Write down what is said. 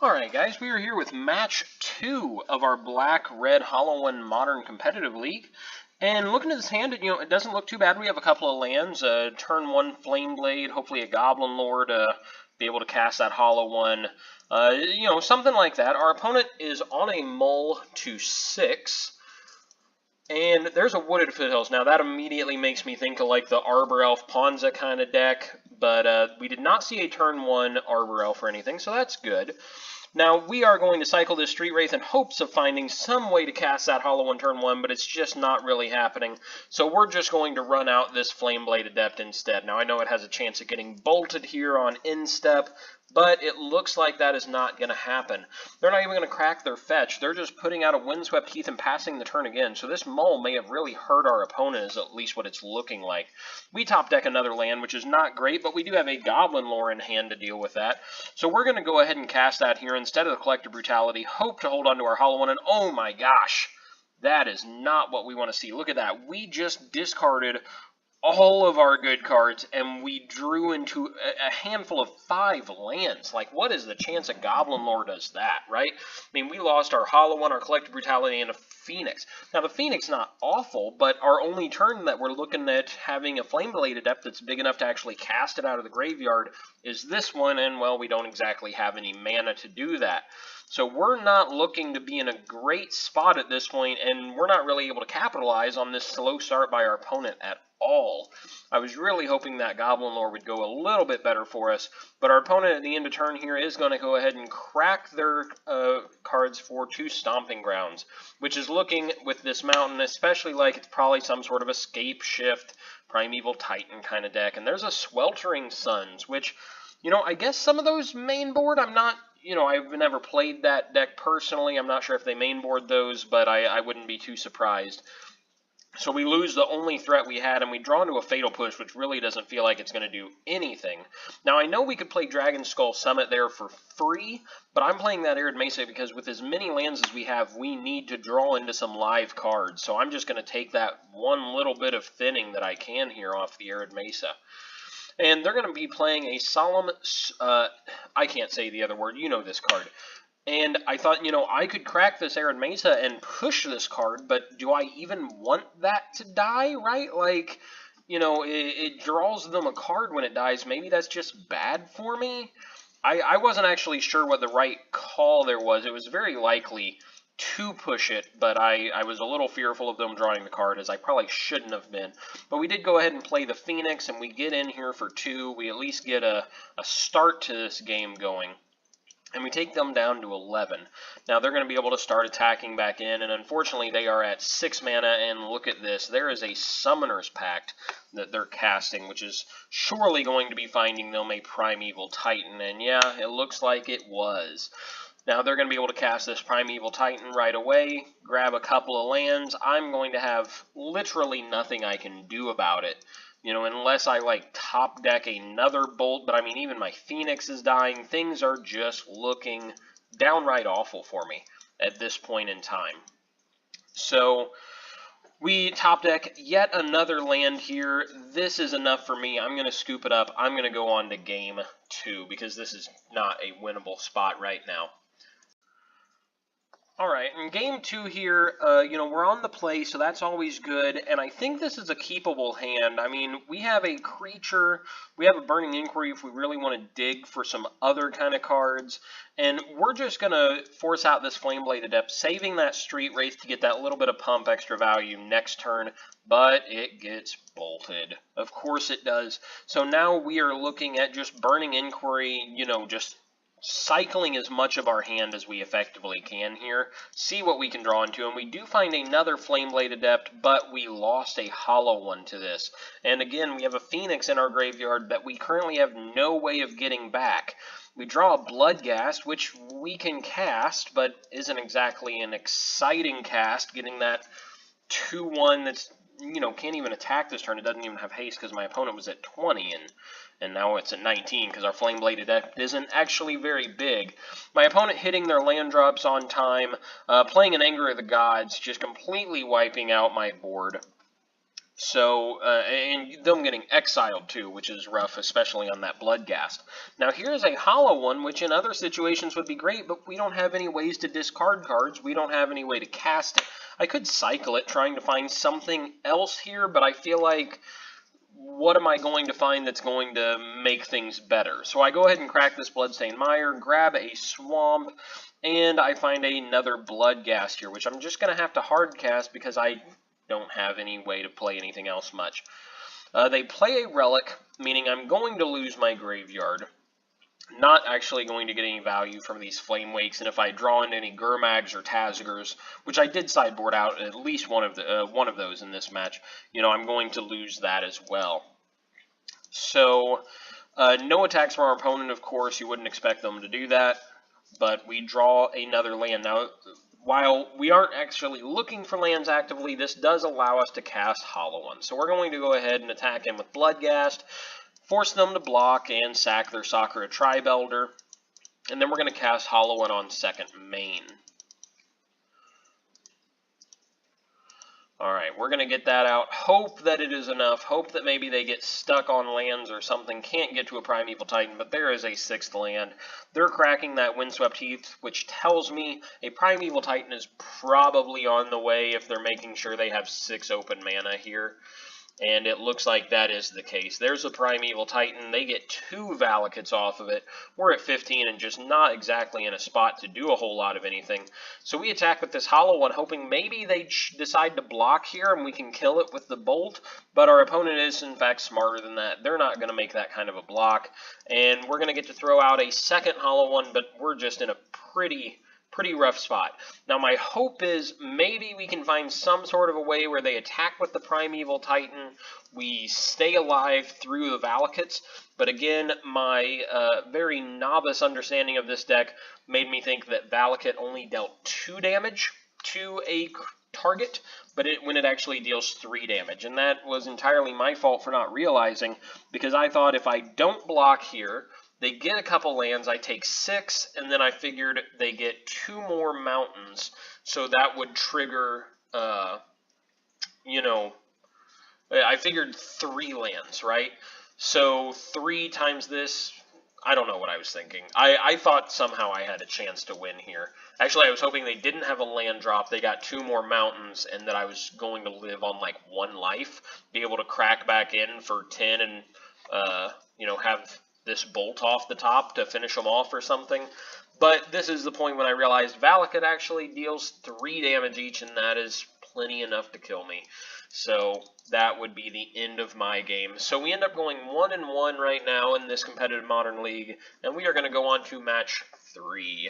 Alright guys, we are here with match 2 of our Black-Red Hollow One Modern Competitive League. And looking at this hand, it doesn't look too bad. We have a couple of lands, turn 1 Flame Blade, hopefully a Goblin Lord, be able to cast that Hollow One, something like that. Our opponent is on a mull to 6. And there's a Wooded Foothills. Now that immediately makes me think of like the Arbor Elf Ponza kind of deck, but we did not see a turn 1 Arbor Elf or anything, so that's good. Now we are going to cycle this Street Wraith in hopes of finding some way to cast that Hollow One turn 1, but it's just not really happening. So we're just going to run out this Flameblade Adept instead. Now I know it has a chance of getting bolted here on instep, but it looks like that is not going to happen. They're not even going to crack their fetch. They're just putting out a Windswept Heath and passing the turn again. So this mull may have really hurt our opponent, is at least what it's looking like. We top deck another land, which is not great, but we do have a Goblin Lore in hand to deal with that. So we're going to go ahead and cast that here instead of the Collective Brutality. Hope to hold on to our Hollow One, and oh my gosh, that is not what we want to see. Look at that. We just discarded all of our good cards, and we drew into a handful of 5 lands. Like, what is the chance a Goblin Lore does that, right? I mean, we lost our Hollow One, our Collective Brutality, and a Phoenix. Now, the Phoenix not awful, but our only turn that we're looking at having a Flameblade Adept that's big enough to actually cast it out of the graveyard is this one, and, well, we don't exactly have any mana to do that. So we're not looking to be in a great spot at this point, and we're not really able to capitalize on this slow start by our opponent at all. I was really hoping that Goblin Lore would go a little bit better for us, but our opponent at the end of turn here is going to go ahead and crack their cards for 2 Stomping Grounds, which is looking with this mountain, especially like it's probably some sort of a Scapeshift, Primeval Titan kind of deck, and there's a Sweltering Suns, which, I guess some of those main board, I'm not, I've never played that deck personally. I'm not sure if they main board those, but I wouldn't be too surprised. So we lose the only threat we had, and we draw into a Fatal Push, which really doesn't feel like it's going to do anything. Now, I know we could play Dragon Skull Summit there for free, but I'm playing that Arid Mesa because with as many lands as we have, we need to draw into some live cards. So I'm just going to take that one little bit of thinning that I can here off the Arid Mesa. And they're going to be playing a Solemn, I can't say the other word, you know this card. And I thought, I could crack this Arid Mesa and push this card, but do I even want that to die, right? Like, it draws them a card when it dies. Maybe that's just bad for me? I wasn't actually sure what the right call there was. It was very likely to push it, but I was a little fearful of them drawing the card, as I probably shouldn't have been. But we did go ahead and play the Phoenix, and we get in here for 2. We at least get a start to this game going. And we take them down to 11. Now they're going to be able to start attacking back in, and unfortunately they are at 6 mana, and look at this. There is a Summoner's Pact that they're casting, which is surely going to be finding them a Primeval Titan, and yeah, it looks like it was. Now they're going to be able to cast this Primeval Titan right away, grab a couple of lands. I'm going to have literally nothing I can do about it. Unless I, top deck another Bolt, but I mean, even my Phoenix is dying. Things are just looking downright awful for me at this point in time. So, we top deck yet another land here. This is enough for me. I'm going to scoop it up. I'm going to go on to game 2, because this is not a winnable spot right now. Alright, in game 2 here, we're on the play, so that's always good, and I think this is a keepable hand. I mean, we have a creature, we have a Burning Inquiry if we really want to dig for some other kind of cards, and we're just going to force out this Flameblade Adept, saving that Street Wraith to get that little bit of pump extra value next turn, but it gets bolted. Of course it does. So now we are looking at just Burning Inquiry, just cycling as much of our hand as we effectively can here, see what we can draw into, and we do find another Flameblade Adept, but we lost a Hollow One to this. And again, we have a Phoenix in our graveyard that we currently have no way of getting back. We draw a Bloodghast, which we can cast, but isn't exactly an exciting cast, getting that 2-1 that's, can't even attack this turn. It doesn't even have haste because my opponent was at 20, and now it's at 19 because our Flameblade Adept isn't actually very big. My opponent hitting their land drops on time, playing an Anger of the Gods, just completely wiping out my board. So, and them getting exiled too, which is rough, especially on that Bloodghast. Now here's a hollow one, which in other situations would be great, but we don't have any ways to discard cards. We don't have any way to cast it. I could cycle it, trying to find something else here, but I feel like, what am I going to find that's going to make things better? So I go ahead and crack this Bloodstained Mire, grab a Swamp, and I find another Bloodghast here, which I'm just going to have to hard cast because I don't have any way to play anything else much. They play a Relic, meaning I'm going to lose my graveyard. Not actually going to get any value from these Flame Wakes, and if I draw in any Gurmags or Tazgurs, which I did sideboard out at least one of those in this match, you know, I'm going to lose that as well. So, no attacks from our opponent, of course. You wouldn't expect them to do that, but we draw another land. Now, while we aren't actually looking for lands actively, this does allow us to cast Hollow One. So we're going to go ahead and attack him with Bloodghast, force them to block and sack their Sakura Tribe Elder, and then we're going to cast Hollow One on second main. Alright, we're going to get that out. Hope that it is enough. Hope that maybe they get stuck on lands or something. Can't get to a Primeval Titan, but there is a 6th land. They're cracking that Windswept Heath, which tells me a Primeval Titan is probably on the way if they're making sure they have 6 open mana here. And it looks like that is the case. There's a Primeval Titan. They get 2 Valakuts off of it. We're at 15 and just not exactly in a spot to do a whole lot of anything. So we attack with this Hollow One, hoping maybe they decide to block here and we can kill it with the Bolt. But our opponent is, in fact, smarter than that. They're not going to make that kind of a block. And we're going to get to throw out a second Hollow One, but we're just in a pretty rough spot. Now my hope is maybe we can find some sort of a way where they attack with the Primeval Titan, we stay alive through the Valakuts, but again, my very novice understanding of this deck made me think that Valakut only dealt 2 damage to a target, but when it actually deals 3 damage, and that was entirely my fault for not realizing, because I thought if I don't block here, they get a couple lands, I take 6, and then I figured they get 2 more mountains, so that would trigger, you know, I figured 3 lands, right? So 3 times this, I don't know what I was thinking. I thought somehow I had a chance to win here. Actually, I was hoping they didn't have a land drop, they got 2 more mountains, and that I was going to live on like 1 life, be able to crack back in for 10 and, you know, have this Bolt off the top to finish them off or something. But this is the point when I realized Valakut actually deals 3 damage each, and that is plenty enough to kill me. So that would be the end of my game. So we end up going 1-1 right now in this competitive Modern League, and we are going to go on to match 3.